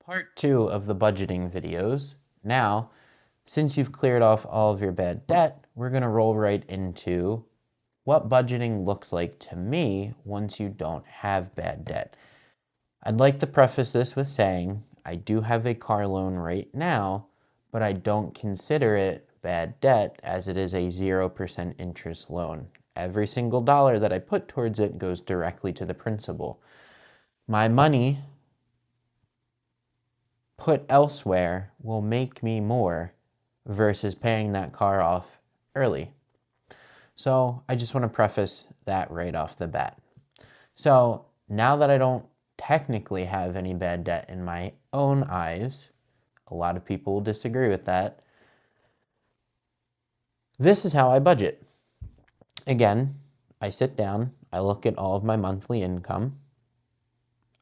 Part 2 of the budgeting videos. Now, since you've cleared off all of your bad debt, we're going to roll right into what budgeting looks like to me once you don't have bad debt. I'd like to preface this with saying I do have a car loan right now, but I don't consider it bad debt as it is a 0% interest loan. Every single dollar that I put towards it goes directly to the principal. My money put elsewhere will make me more versus paying that car off early. So I just want to preface that right off the bat. So now that I don't technically have any bad debt in my own eyes, a lot of people will disagree with that. This is how I budget. Again, I sit down, I look at all of my monthly income,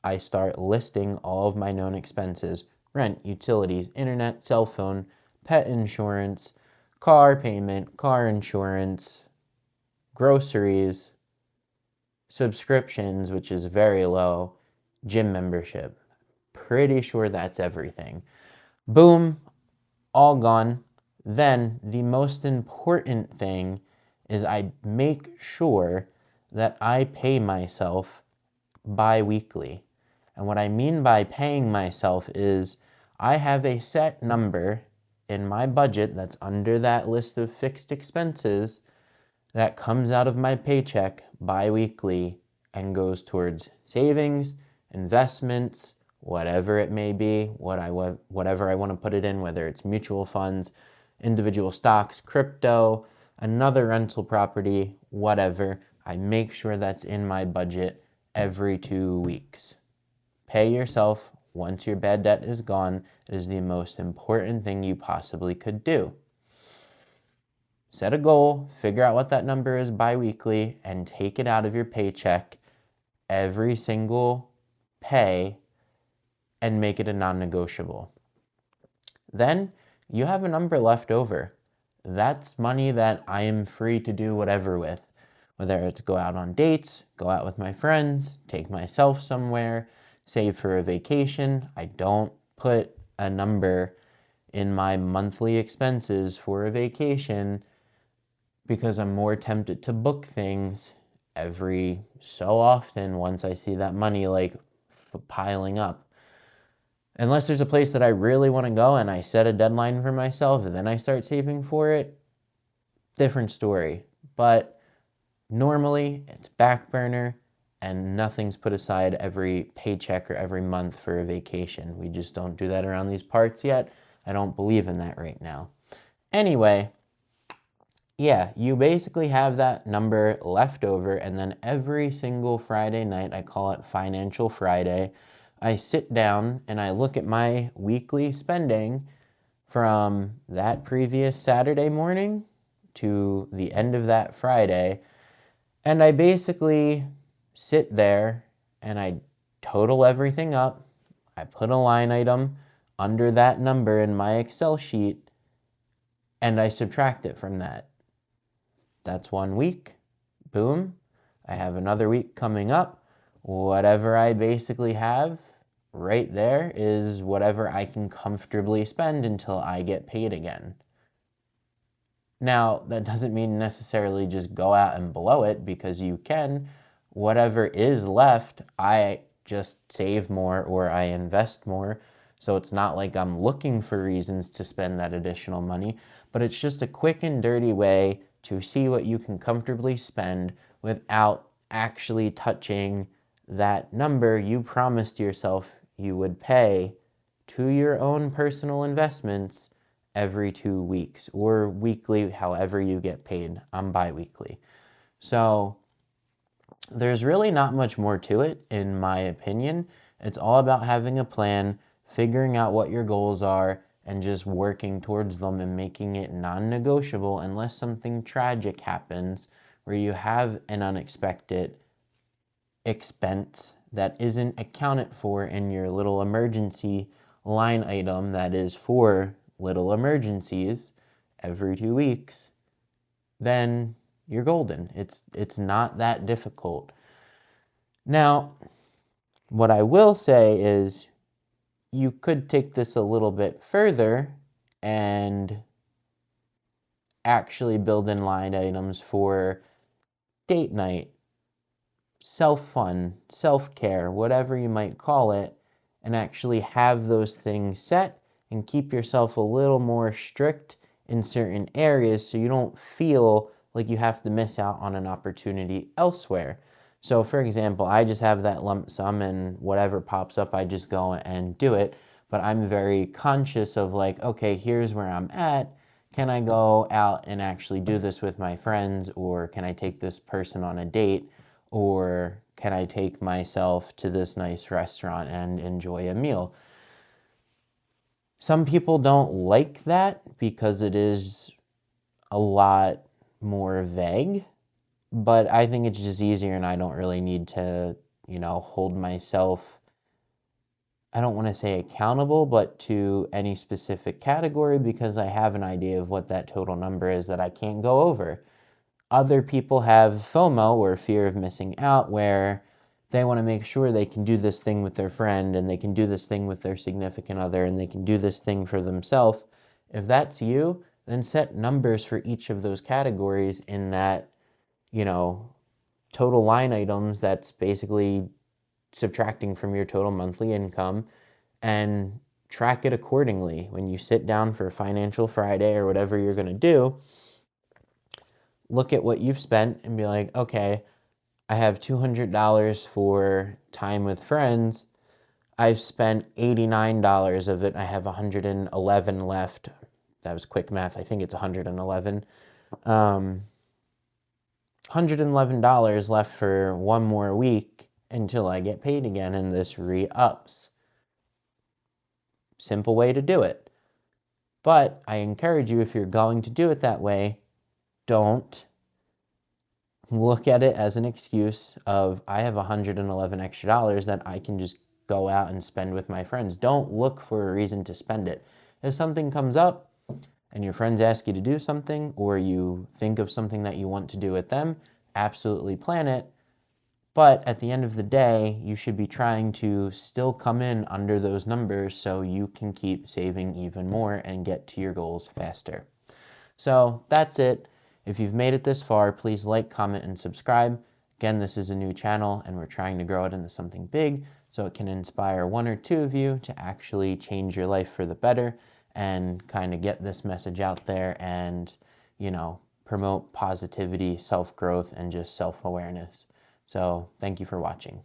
I start listing all of my known expenses: rent, utilities, internet, cell phone, pet insurance, car payment, car insurance, groceries, subscriptions, which is very low, gym membership. Pretty sure that's everything. Boom, all gone. Then the most important thing is I make sure that I pay myself bi-weekly. And what I mean by paying myself is I have a set number in my budget that's under that list of fixed expenses that comes out of my paycheck bi-weekly and goes towards savings, investments, whatever it may be, whatever I want to put it in, whether it's mutual funds, individual stocks, crypto, another rental property, whatever. I make sure that's in my budget every 2 weeks. Pay yourself once your bad debt is gone. It is the most important thing you possibly could do. Set a goal, figure out what that number is bi-weekly, and take it out of your paycheck every single pay and make it a non-negotiable. Then you have a number left over. That's money that I am free to do whatever with, whether it's go out on dates, go out with my friends, take myself somewhere, save for a vacation. I don't put a number in my monthly expenses for a vacation because I'm more tempted to book things every so often once I see that money piling up. Unless there's a place that I really want to go and I set a deadline for myself and then I start saving for it, different story. But normally it's back burner and nothing's put aside every paycheck or every month for a vacation. We just don't do that around these parts yet. I don't believe in that right now. Anyway, yeah, you basically have that number left over, and then every single Friday night, I call it Financial Friday, I sit down and I look at my weekly spending from that previous Saturday morning to the end of that Friday, and I basically sit there and I total everything up. I put a line item under that number in my Excel sheet and I subtract it from that. That's 1 week. Boom. I have another week coming up. Whatever I basically have right there is whatever I can comfortably spend until I get paid again. Now, that doesn't mean necessarily just go out and blow it, because you can. Whatever is left, I just save more or I invest more. So it's not like I'm looking for reasons to spend that additional money, but it's just a quick and dirty way to see what you can comfortably spend without actually touching that number you promised yourself you would pay to your own personal investments every 2 weeks or weekly, however you get paid. I'm bi-weekly. So there's really not much more to it, in my opinion. It's all about having a plan, figuring out what your goals are, and just working towards them and making it non-negotiable unless something tragic happens where you have an unexpected expense that isn't accounted for in your little emergency line item that is for little emergencies every 2 weeks. Then you're golden. It's not that difficult. Now, what I will say is you could take this a little bit further and actually build in line items for date night, self-fun, self-care, whatever you might call it, and actually have those things set and keep yourself a little more strict in certain areas so you don't feel like you have to miss out on an opportunity elsewhere. So for example, I just have that lump sum and whatever pops up, I just go and do it. But I'm very conscious of like, okay, here's where I'm at. Can I go out and actually do this with my friends? Or can I take this person on a date? Or can I take myself to this nice restaurant and enjoy a meal? Some people don't like that because it is a lot more vague, but I think it's just easier and I don't really need to, hold myself, I don't want to say accountable, but to any specific category because I have an idea of what that total number is that I can't go over. Other people have FOMO, or fear of missing out, where they want to make sure they can do this thing with their friend and they can do this thing with their significant other and they can do this thing for themselves. If that's you, then set numbers for each of those categories in that, total line items that's basically subtracting from your total monthly income, and track it accordingly. When you sit down for Financial Friday or whatever you're going to do, look at what you've spent and be like, okay, I have $200 for time with friends. I've spent $89 of it. I have 111 left. That was quick math. I think it's 111. $111 left for one more week until I get paid again, and this re-ups. Simple way to do it. But I encourage you, if you're going to do it that way, don't look at it as an excuse of, I have 111 extra dollars that I can just go out and spend with my friends. Don't look for a reason to spend it. If something comes up and your friends ask you to do something, or you think of something that you want to do with them, absolutely plan it. But at the end of the day, you should be trying to still come in under those numbers so you can keep saving even more and get to your goals faster. So that's it. If you've made it this far, please like, comment, and subscribe. Again, this is a new channel and we're trying to grow it into something big so it can inspire one or two of you to actually change your life for the better and kind of get this message out there and, promote positivity, self-growth, and just self-awareness. So thank you for watching.